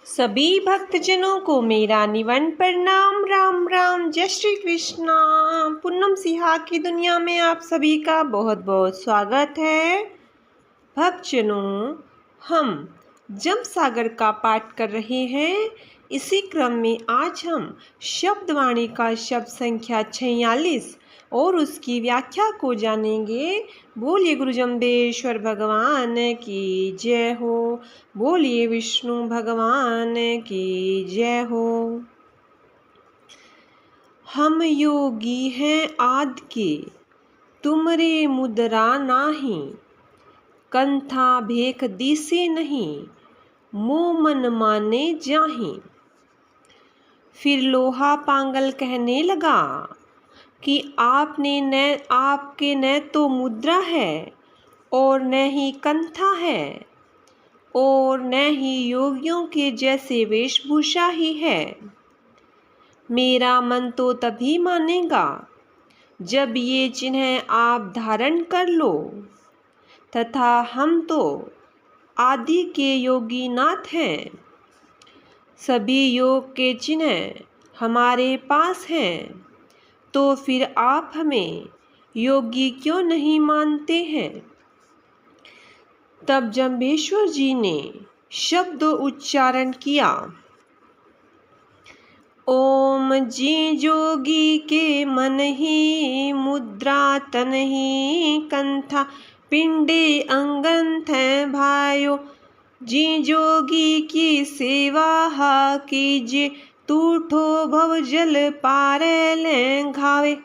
सभी भक्तजनों को मेरा निवंदन प्रणाम। राम राम, जय श्री कृष्णा। पूनम सिहा की दुनिया में आप सभी का बहुत बहुत स्वागत है। भक्तजनों, हम जम सागर का पाठ कर रहे हैं। इसी क्रम में आज हम शब्दवाणी का शब्द संख्या 46 और उसकी व्याख्या को जानेंगे। बोलिए गुरु जमदेश्वर भगवान की जय हो। बोलिए विष्णु भगवान की जय हो। हम योगी हैं आद के, तुमरे मुद्रा नाही। कंथा भेख दिसे नहीं, मुँह मन माने जाही। फिर लोहा पांगल कहने लगा कि आपके न तो मुद्रा है और न ही कंथा है और न ही योगियों के जैसे वेशभूषा ही है। मेरा मन तो तभी मानेगा जब ये चिन्ह आप धारण कर लो, तथा हम तो आदि के योगी नाथ हैं। सभी योग के चिन्ह हमारे पास हैं, तो फिर आप हमें योगी क्यों नहीं मानते हैं? तब जम्बेश्वर जी ने शब्द उच्चारण किया। ओम जी जोगी के मन ही मुद्रा तन ही कंथा पिंडे अंगंथ भायो। जी जोगी की सेवा हा कीजिए, तूठो भव जल पारे लें घावे।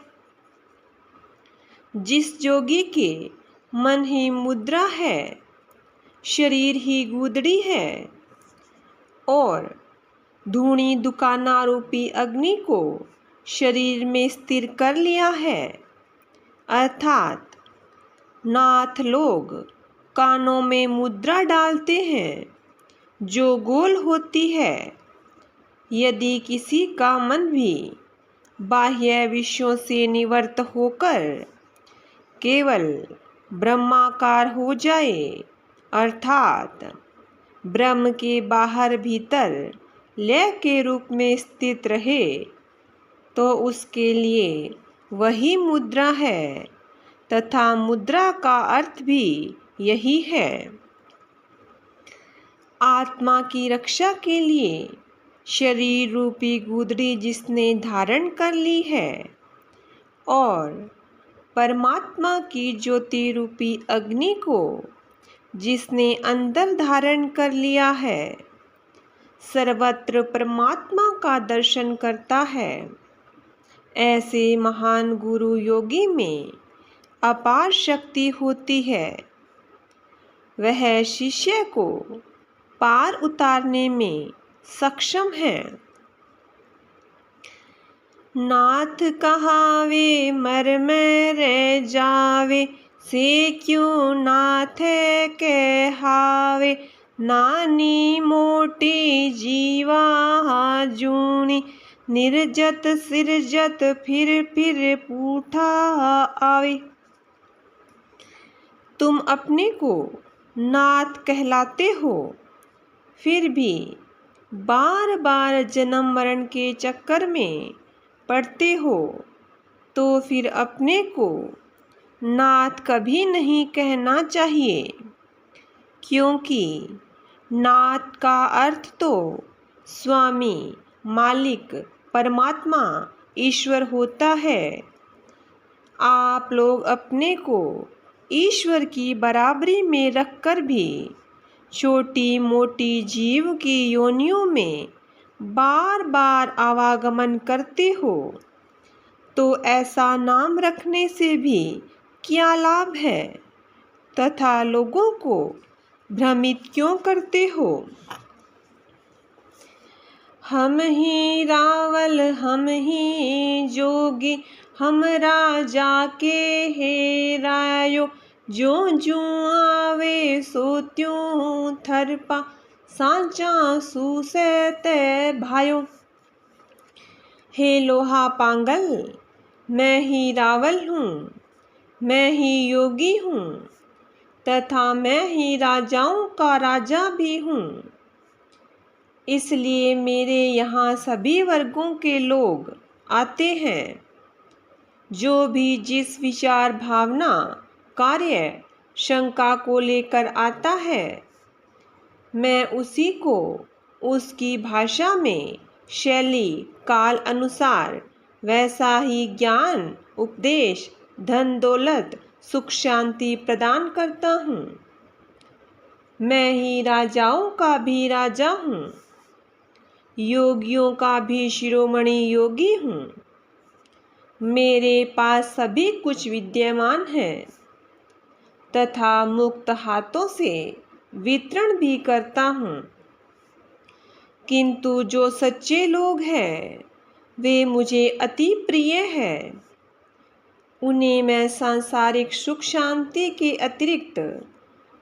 जिस जोगी के मन ही मुद्रा है, शरीर ही गूदड़ी है और धूणी दुकाना रूपी अग्नि को शरीर में स्थिर कर लिया है, अर्थात नाथ लोग कानों में मुद्रा डालते हैं जो गोल होती है। यदि किसी का मन भी बाह्य विषयों से निवृत्त होकर केवल ब्रह्माकार हो जाए, अर्थात ब्रह्म के बाहर भीतर लय के रूप में स्थित रहे, तो उसके लिए वही मुद्रा है, तथा मुद्रा का अर्थ भी यही है। आत्मा की रक्षा के लिए शरीर रूपी गूदड़ी जिसने धारण कर ली है और परमात्मा की ज्योति रूपी अग्नि को जिसने अंदर धारण कर लिया है, सर्वत्र परमात्मा का दर्शन करता है। ऐसे महान गुरु योगी में अपार शक्ति होती है। वह शिष्य को पार उतारने में सक्षम है। नाथ कहावे मर में रह जावे, से क्यों नाथ कहावे। नानी मोटी जीवा जूनी, निर्जत सिरजत फिर पूठा आवे। तुम अपने को नाथ कहलाते हो, फिर भी बार बार जन्म मरण के चक्कर में पड़ते हो, तो फिर अपने को नाथ कभी नहीं कहना चाहिए, क्योंकि नाथ का अर्थ तो स्वामी, मालिक, परमात्मा, ईश्वर होता है। आप लोग अपने को ईश्वर की बराबरी में रखकर भी छोटी मोटी जीव की योनियों में बार बार आवागमन करते हो, तो ऐसा नाम रखने से भी क्या लाभ है, तथा लोगों को भ्रमित क्यों करते हो? हम ही रावल हम ही जोगी, हम राजा के हेरायो। जो जो आवे सो त्यों थरपा, सांचा सूसैत भायो। हे लोहा पांगल, मैं ही रावल हूँ, मैं ही योगी हूँ, तथा मैं ही राजाओं का राजा भी हूँ। इसलिए मेरे यहाँ सभी वर्गों के लोग आते हैं। जो भी जिस विचार, भावना, कार्य, शंका को लेकर आता है, मैं उसी को उसकी भाषा में, शैली, काल अनुसार वैसा ही ज्ञान, उपदेश, धन दौलत, सुख शांति प्रदान करता हूँ। मैं ही राजाओं का भी राजा हूँ, योगियों का भी शिरोमणि योगी हूँ। मेरे पास सभी कुछ विद्यमान है तथा मुक्त हाथों से वितरण भी करता हूँ। किंतु जो सच्चे लोग हैं वे मुझे अति प्रिय है। उन्हें मैं सांसारिक सुख शांति के अतिरिक्त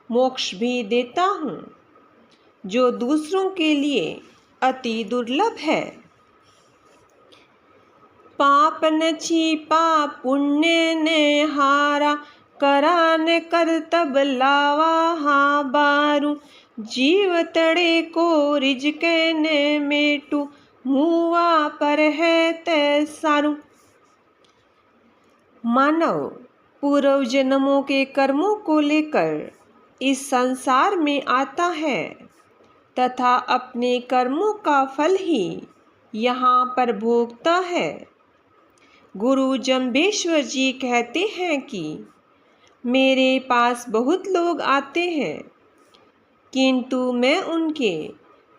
मोक्ष भी देता हूँ, जो दूसरों के लिए अति दुर्लभ है। पाप न छिपा पुण्य ने हारा, करा न करतब लावा हा बारू। जीव तड़े को रिजक ने मेटू, मुआ पर है तै सारू। मानव पूर्व जन्मों के कर्मों को लेकर इस संसार में आता है तथा अपने कर्मों का फल ही यहाँ पर भोगता है। गुरु जम्बेश्वर जी कहते हैं कि मेरे पास बहुत लोग आते हैं, किंतु मैं उनके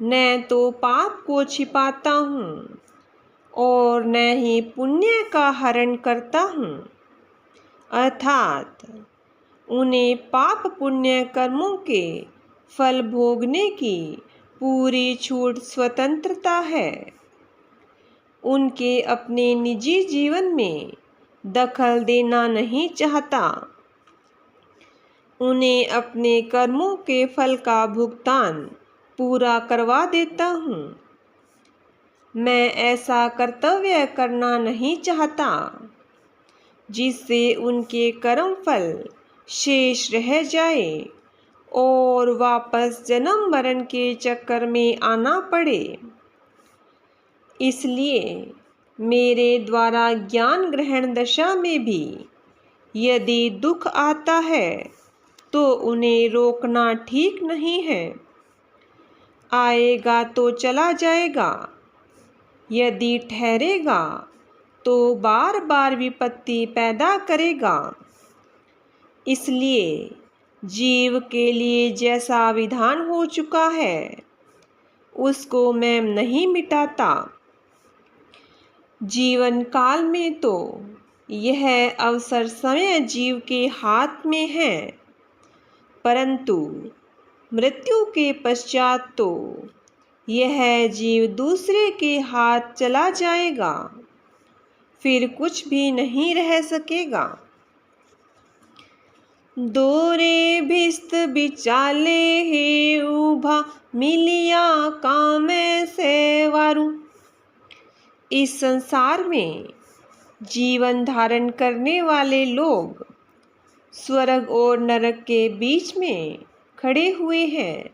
न तो पाप को छिपाता हूँ और न ही पुण्य का हरण करता हूँ, अर्थात उन्हें पाप पुण्य कर्मों के फल भोगने की पूरी छूट, स्वतंत्रता है। उनके अपने निजी जीवन में दखल देना नहीं चाहता। उन्हें अपने कर्मों के फल का भुगतान पूरा करवा देता हूँ। मैं ऐसा कर्तव्य करना नहीं चाहता जिससे उनके कर्म फल शेष रह जाए और वापस जन्म मरण के चक्कर में आना पड़े। इसलिए मेरे द्वारा ज्ञान ग्रहण दशा में भी यदि दुख आता है तो उन्हें रोकना ठीक नहीं है। आएगा तो चला जाएगा, यदि ठहरेगा तो बार बार विपत्ति पैदा करेगा। इसलिए जीव के लिए जैसा विधान हो चुका है उसको मैं नहीं मिटाता। जीवन काल में तो यह अवसर समय जीव के हाथ में है, परंतु मृत्यु के पश्चात तो यह जीव दूसरे के हाथ चला जाएगा, फिर कुछ भी नहीं रह सकेगा। दोरे भिस्त बिचाले हे उभा, मिलिया काम से वारू। इस संसार में जीवन धारण करने वाले लोग स्वर्ग और नरक के बीच में खड़े हुए हैं।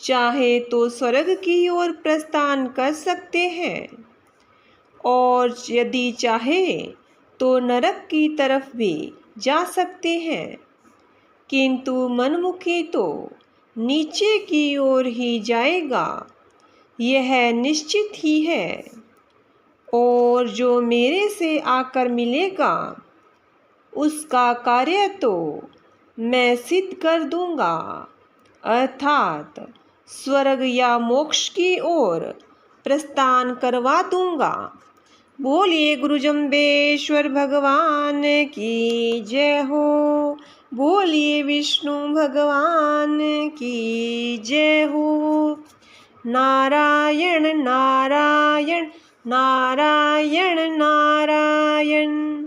चाहे तो स्वर्ग की ओर प्रस्थान कर सकते हैं और यदि चाहे तो नरक की तरफ भी जा सकते हैं, किंतु मनमुखी तो नीचे की ओर ही जाएगा, यह निश्चित ही है। और जो मेरे से आकर मिलेगा उसका कार्य तो मैं सिद्ध कर दूंगा, अर्थात स्वर्ग या मोक्ष की ओर प्रस्थान करवा दूंगा। बोलिए गुरु जम्बेश्वर भगवान की जय हो। बोलिए विष्णु भगवान की जय हो। नारायण नारायण नारायण नारायण।